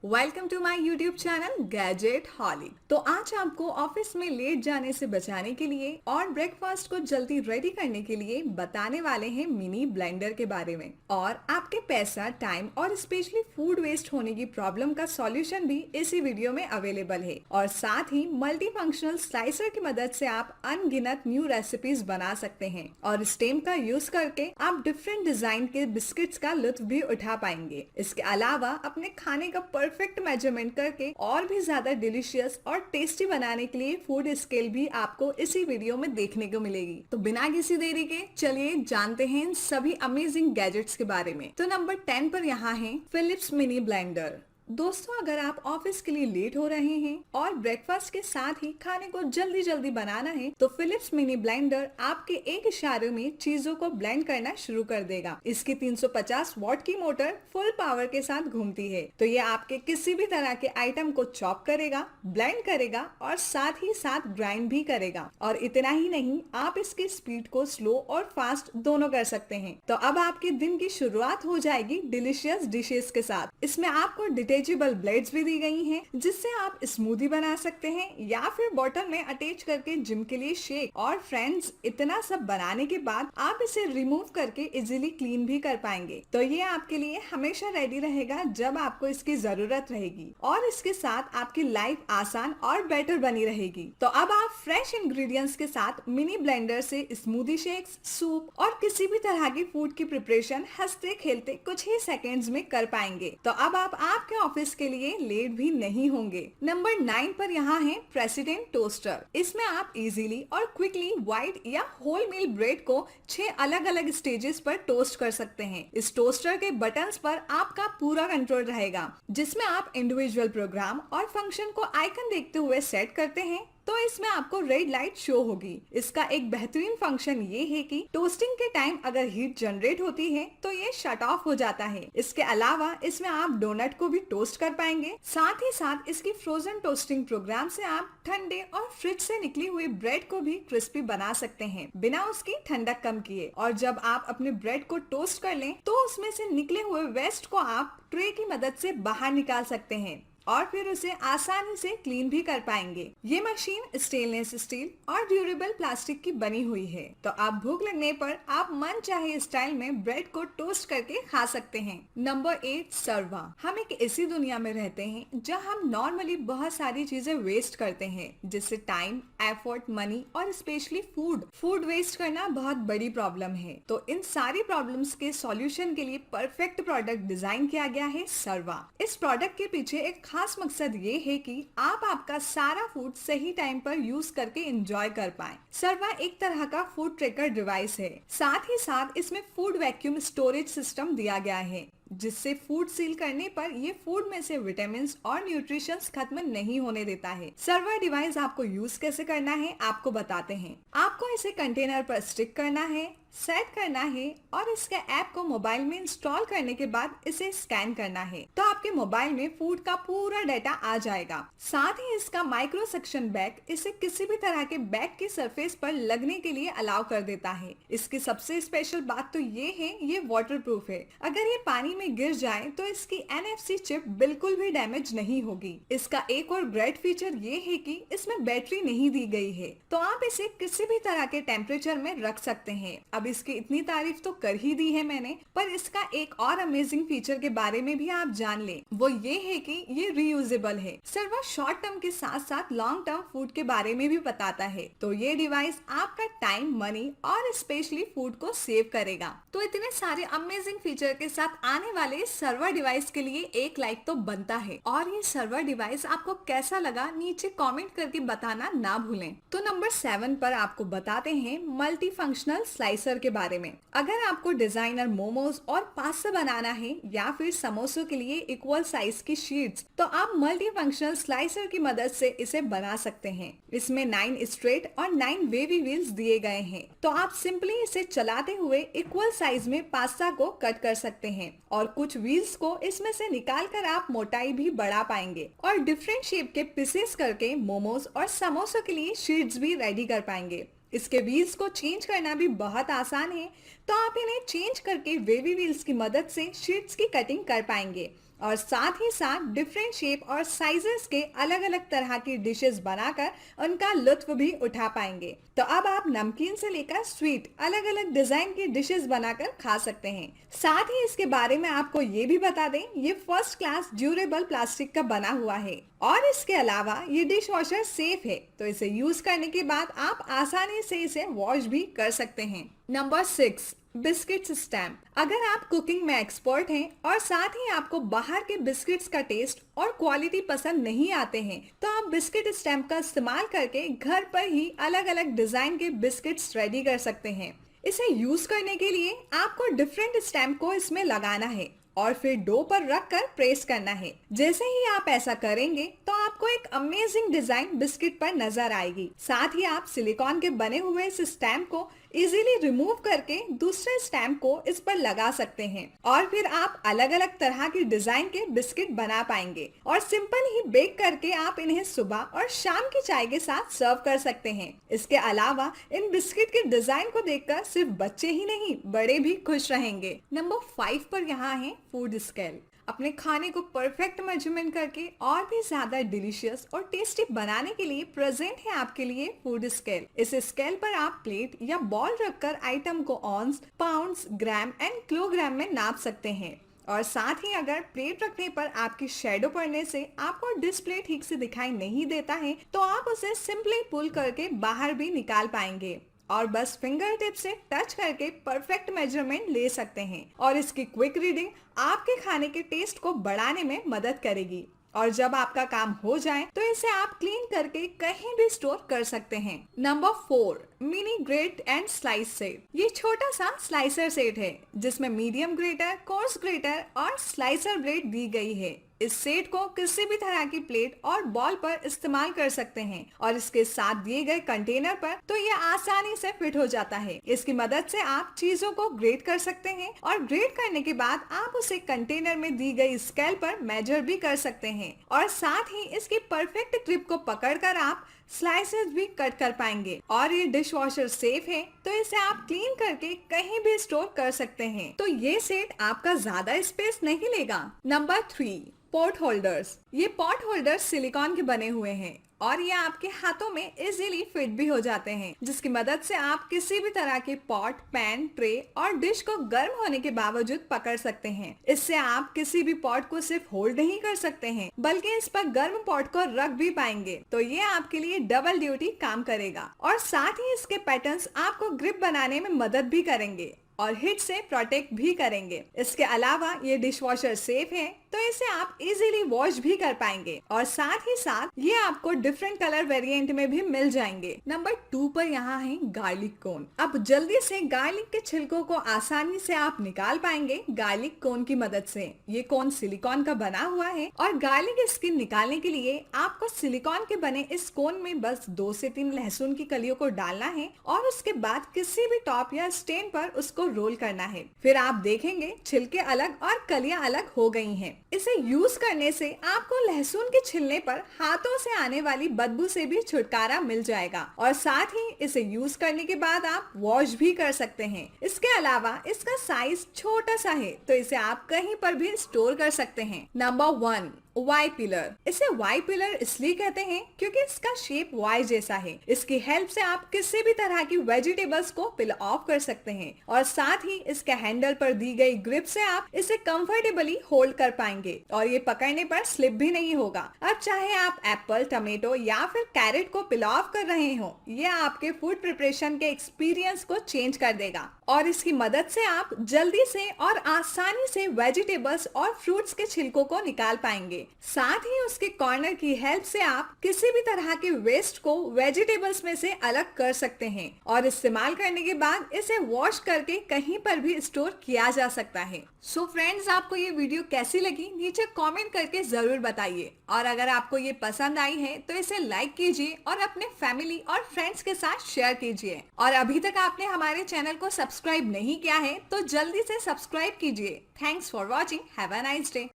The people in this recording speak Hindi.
Welcome to my YouTube channel Gadget Holly. तो आज आपको ऑफिस में लेट जाने से बचाने के लिए और ब्रेकफास्ट को जल्दी रेडी करने के लिए बताने वाले हैं मिनी ब्लेंडर के बारे में। और आपके पैसा, टाइम और स्पेशली फूड वेस्ट होने की प्रॉब्लम का सॉल्यूशन भी इसी वीडियो में अवेलेबल है। और साथ ही मल्टी फंक्शनल स्लाइसर की मदद से आप अनगिनत न्यू रेसिपीज बना सकते हैं और स्टेम का यूज करके आप डिफरेंट डिजाइन के बिस्किट्स का लुत्फ भी उठा पाएंगे। इसके अलावा अपने खाने का परफेक्ट मेजरमेंट करके और भी ज्यादा डिलीशियस और टेस्टी बनाने के लिए फूड स्केल भी आपको इसी वीडियो में देखने को मिलेगी। तो बिना किसी देरी के चलिए जानते हैं इन सभी अमेजिंग गैजेट्स के बारे में। तो नंबर 10 पर यहाँ है फिलिप्स मिनी ब्लेंडर। दोस्तों, अगर आप ऑफिस के लिए लेट हो रहे हैं और ब्रेकफास्ट के साथ ही खाने को जल्दी जल्दी बनाना है तो फिलिप्स मिनी ब्लेंडर आपके एक इशारे में चीजों को ब्लेंड करना शुरू कर देगा। इसकी 350 वॉट की मोटर फुल पावर के साथ घूमती है, तो ये आपके किसी भी तरह के आइटम को चॉप करेगा, ब्लेंड करेगा और साथ ही साथ ग्राइंड भी करेगा। और इतना ही नहीं, आप इसकी स्पीड को स्लो और फास्ट दोनों कर सकते हैं। तो अब आपके दिन की शुरुआत हो जाएगी डिलीशियस डिशेस के साथ। इसमें आपको डिटेचेबल ब्लेड्स भी दी गई हैं, जिससे आप स्मूदी बना सकते हैं या फिर बॉटल में अटैच करके जिम के लिए शेक। और फ्रेंड्स, इतना सब बनाने के बाद आप इसे रिमूव करके इजीली क्लीन भी कर पाएंगे। तो ये आपके लिए हमेशा रेडी रहेगा जब आपको इसकी जरूरत रहेगी और इसके साथ आपकी लाइफ आसान और बेटर बनी रहेगी। तो अब आप फ्रेश इंग्रेडिएंट्स के साथ मिनी ब्लेंडर से स्मूदी शेक्स, सूप और किसी भी तरह की फूड की प्रिपरेशन हंसते खेलते कुछ ही सेकेंड्स में कर पाएंगे। तो अब आप आपके ऑफिस के लिए लेट भी नहीं होंगे। नंबर 9 पर यहाँ है प्रेसिडेंट टोस्टर। इसमें आप इजीली और क्विकली व्हाइट या होल मील ब्रेड को 6 अलग अलग स्टेजेस पर टोस्ट कर सकते हैं। इस टोस्टर के बटन्स पर आपका पूरा कंट्रोल रहेगा, जिसमें आप इंडिविजुअल प्रोग्राम और फंक्शन को आइकन देखते हुए सेट करते हैं तो इसमें आपको रेड लाइट शो होगी। इसका एक बेहतरीन फंक्शन ये है कि टोस्टिंग के टाइम अगर हीट जनरेट होती है तो ये शट ऑफ हो जाता है। इसके अलावा इसमें आप डोनट को भी टोस्ट कर पाएंगे। साथ ही साथ इसकी फ्रोजन टोस्टिंग प्रोग्राम से आप ठंडे और फ्रिज से निकली हुई ब्रेड को भी क्रिस्पी बना सकते हैं बिना उसकी ठंडक कम किए। और जब आप अपने ब्रेड को टोस्ट कर लें तो उसमें से निकले हुए वेस्ट को आप ट्रे की मदद से बाहर निकाल सकते हैं और फिर उसे आसानी से क्लीन भी कर पाएंगे। ये मशीन स्टेनलेस स्टील और ड्यूरेबल प्लास्टिक की बनी हुई है, तो आप भूख लगने पर आप मन चाहे स्टाइल में ब्रेड को टोस्ट करके खा सकते हैं। नंबर 8 सर्वा। हम एक ऐसी दुनिया में रहते हैं जहां हम नॉर्मली बहुत सारी चीजें वेस्ट करते हैं, जिससे टाइम, एफर्ट, मनी और स्पेशली फूड वेस्ट करना बहुत बड़ी प्रॉब्लम है। तो इन सारी प्रॉब्लम्स के सॉल्यूशन के लिए परफेक्ट प्रोडक्ट डिजाइन किया गया है सर्वा। इस प्रोडक्ट के पीछे एक खास मकसद ये है कि आप आपका सारा फूड सही टाइम पर यूज करके एंजॉय कर पाएं। सर्वा एक तरह का फूड ट्रैकर डिवाइस है। साथ ही साथ इसमें फूड वैक्यूम स्टोरेज सिस्टम दिया गया है, जिससे फूड सील करने पर ये फूड में से विटामिन और न्यूट्रिशंस खत्म नहीं होने देता है। सर्वर डिवाइस आपको यूज कैसे करना है आपको बताते हैं। आपको इसे कंटेनर पर स्टिक करना है, सेट करना है और इसके ऐप को मोबाइल में इंस्टॉल करने के बाद इसे स्कैन करना है, तो आपके मोबाइल में फूड का पूरा डाटा आ जाएगा। साथ ही इसका माइक्रो सक्शन बैग इसे किसी भी तरह के बैग की सरफेस पर लगने के लिए अलाउ कर देता है। इसकी सबसे स्पेशल बात तो ये है, ये वाटर प्रूफ है। अगर ये पानी में गिर जाए तो इसकी NFC चिप बिल्कुल भी डैमेज नहीं होगी। इसका एक और ग्रेट फीचर ये है कि इसमें बैटरी नहीं दी गई है, तो आप इसे किसी भी तरह के टेम्परेचर में रख सकते हैं। अब इसकी इतनी तारीफ तो कर ही दी है मैंने, पर इसका एक और अमेजिंग फीचर के बारे में भी आप जान लें। वो ये है कि ये रीयूजेबल है। सर्वर शॉर्ट टर्म के साथ साथ लॉन्ग टर्म फूड के बारे में भी बताता है, तो ये डिवाइस आपका टाइम, मनी और स्पेशली फूड को सेव करेगा। तो इतने सारे अमेजिंग फीचर के साथ आने वाले सर्वर डिवाइस के लिए एक लाइक तो बनता है। और ये सर्वर डिवाइस आपको कैसा लगा नीचे कमेंट करके बताना ना भूलें। तो नंबर 7 पर आपको बताते हैं मल्टी फंक्शनल स्लाइसर के बारे में। अगर आपको डिजाइनर मोमोज और पास्ता बनाना है या फिर समोसों के लिए इक्वल साइज की शीट्स, तो आप मल्टी फंक्शनल स्लाइसर की मदद से इसे बना सकते हैं। इसमें 9 स्ट्रेट और 9 वेवी व्हील्स दिए गए हैं, तो आप सिंपली इसे चलाते हुए इक्वल साइज में पास्ता को कट कर सकते हैं और कुछ व्हील्स को इसमें से निकाल कर आप मोटाई भी बढ़ा पाएंगे और डिफरेंट शेप के पीसेस करके मोमोज और समोसों के लिए शीट्स भी रेडी कर पाएंगे। इसके व्हील्स को चेंज करना भी बहुत आसान है, तो आप इन्हें चेंज करके वेवी व्हील्स की मदद से शीट्स की कटिंग कर पाएंगे। और साथ ही साथ डिफरेंट शेप और साइजेस के अलग अलग तरह की डिशेस बनाकर उनका लुत्फ भी उठा पाएंगे। तो अब आप नमकीन से लेकर स्वीट अलग अलग डिजाइन की डिशेस बनाकर खा सकते हैं। साथ ही इसके बारे में आपको ये भी बता दें, ये फर्स्ट क्लास ड्यूरेबल प्लास्टिक का बना हुआ है और इसके अलावा ये डिश वॉशर सेफ है, तो इसे यूज करने के बाद आप आसानी से इसे वॉश भी कर सकते हैं। Number 6, biscuit stamp. अगर आप कुकिंग में एक्सपर्ट हैं और साथ ही आपको बाहर के बिस्किट्स का टेस्ट और क्वालिटी पसंद नहीं आते हैं, तो आप बिस्किट स्टैम्प का इस्तेमाल करके घर पर ही अलग अलग डिजाइन के बिस्किट्स रेडी कर सकते हैं। इसे यूज करने के लिए आपको डिफरेंट स्टैम्प को इसमें लगाना है और फिर डो पर रखकर प्रेस करना है। जैसे ही आप ऐसा करेंगे तो आपको एक अमेजिंग डिजाइन बिस्किट पर नजर आएगी। साथ ही आप सिलिकॉन के बने हुए इस स्टैम्प को इजीली रिमूव करके दूसरे स्टैम्प को इस पर लगा सकते हैं और फिर आप अलग अलग तरह की डिजाइन के बिस्किट बना पाएंगे और सिंपल ही बेक करके आप इन्हें सुबह और शाम की चाय के साथ सर्व कर सकते हैं। इसके अलावा इन बिस्किट के डिजाइन को देखकर सिर्फ बच्चे ही नहीं, बड़े भी खुश रहेंगे। नंबर 5 पर यहाँ है फूड स्केल। अपने खाने को परफेक्ट मेजरमेंट करके और भी ज्यादा डिलीशियस और टेस्टी बनाने के लिए प्रेजेंट है आपके लिए फूड स्केल। इस स्केल पर आप प्लेट या बॉल रखकर आइटम को ऑन्स, पाउंड्स, ग्राम एंड किलोग्राम में नाप सकते हैं। और साथ ही अगर प्लेट रखने पर आपकी शेडो पड़ने से आपको डिस्प्ले ठीक से दिखाई नहीं देता है, तो आप उसे सिंपली पुल करके बाहर भी निकाल पाएंगे और बस फिंगर टिप से टच करके परफेक्ट मेजरमेंट ले सकते हैं। और इसकी क्विक रीडिंग आपके खाने के टेस्ट को बढ़ाने में मदद करेगी। और जब आपका काम हो जाए तो इसे आप क्लीन करके कहीं भी स्टोर कर सकते हैं। Number 4, mini great and slice set. ये छोटा सा स्लाइसर सेट है जिसमें मीडियम ग्रेटर, कोर्स ग्रेटर और स्लाइसर ब्लेड दी गई है। इस सेट को किसी भी तरह की प्लेट और बॉल पर इस्तेमाल कर सकते हैं और इसके साथ दिए गए कंटेनर पर तो ये आसानी से फिट हो जाता है। इसकी मदद से आप चीजों को ग्रेट कर सकते हैं और ग्रेट करने के बाद आप उसे कंटेनर में दी गई स्केल पर मेजर भी कर सकते हैं और साथ ही इसकी परफेक्ट ग्रिप को पकड़कर आप स्लाइसेस भी कट कर पाएंगे। और ये डिश वॉशर सेफ है, तो इसे आप क्लीन करके कहीं भी स्टोर कर सकते हैं। तो ये सेट आपका ज्यादा स्पेस नहीं लेगा। Number 3, pot holders. ये पॉट होल्डर्स सिलिकॉन के बने हुए हैं और ये आपके हाथों में इजीली फिट भी हो जाते हैं, जिसकी मदद से आप किसी भी तरह के पॉट, पैन, ट्रे और डिश को गर्म होने के बावजूद पकड़ सकते हैं। इससे आप किसी भी पॉट को सिर्फ होल्ड नहीं कर सकते हैं, बल्कि इस पर गर्म पॉट को रख भी पाएंगे। तो ये आपके लिए डबल ड्यूटी काम करेगा और साथ ही इसके पैटर्न्स आपको ग्रिप बनाने में मदद भी करेंगे और हिट से प्रोटेक्ट भी करेंगे। इसके अलावा ये डिश वॉशर सेफ है, तो इसे आप इजीली वॉश भी कर पाएंगे और साथ ही साथ ये आपको डिफरेंट कलर वेरिएंट में भी मिल जाएंगे। नंबर 2 पर यहाँ है गार्लिक कोन। अब जल्दी से गार्लिक के छिलकों को आसानी से आप निकाल पाएंगे गार्लिक कोन की मदद से। ये कोन सिलिकॉन का बना हुआ है और गार्लिक स्किन निकालने के लिए आपको सिलिकॉन के बने इस कोन में बस 2 से 3 लहसुन की कलियों को डालना है और उसके बाद किसी भी टॉप या स्टैंड पर उसको रोल करना है। फिर आप देखेंगे छिलके अलग और कलियां अलग हो गई हैं। इसे यूज करने से आपको लहसुन के छिलने पर हाथों से आने वाली बदबू से भी छुटकारा मिल जाएगा और साथ ही इसे यूज करने के बाद आप वॉश भी कर सकते हैं। इसके अलावा इसका साइज छोटा सा है, तो इसे आप कहीं पर भी स्टोर कर सकते हैं। Number 1, Y pillar. इसे वाई पिलर इसलिए कहते हैं क्योंकि इसका शेप वाई जैसा है। इसकी हेल्प से आप किसी भी तरह की वेजिटेबल्स को पिल ऑफ कर सकते हैं और साथ ही इसके हैंडल पर दी गई ग्रिप से आप इसे कंफर्टेबली होल्ड कर पाएंगे और ये पकड़ने पर स्लिप भी नहीं होगा। अब चाहे आप एप्पल, टमेटो या फिर कैरेट को पिल ऑफ कर रहे हो, ये आपके फूड प्रिपरेशन के एक्सपीरियंस को चेंज कर देगा और इसकी मदद से आप जल्दी से और आसानी से वेजिटेबल्स और फ्रूट्स के छिलकों को निकाल पाएंगे। साथ ही उसके कॉर्नर की हेल्प से आप किसी भी तरह के वेस्ट को वेजिटेबल्स में से अलग कर सकते हैं और इस्तेमाल करने के बाद इसे वॉश करके कहीं पर भी स्टोर किया जा सकता है। सो फ्रेंड्स, आपको ये वीडियो कैसी लगी नीचे कमेंट करके जरूर बताइए और अगर आपको ये पसंद आई है तो इसे लाइक कीजिए और अपने फैमिली और फ्रेंड्स के साथ शेयर कीजिए। और अभी तक आपने हमारे चैनल को सब्सक्राइब नहीं किया है तो जल्दी से सब्सक्राइब कीजिए। Thanks for watching. Have a nice day.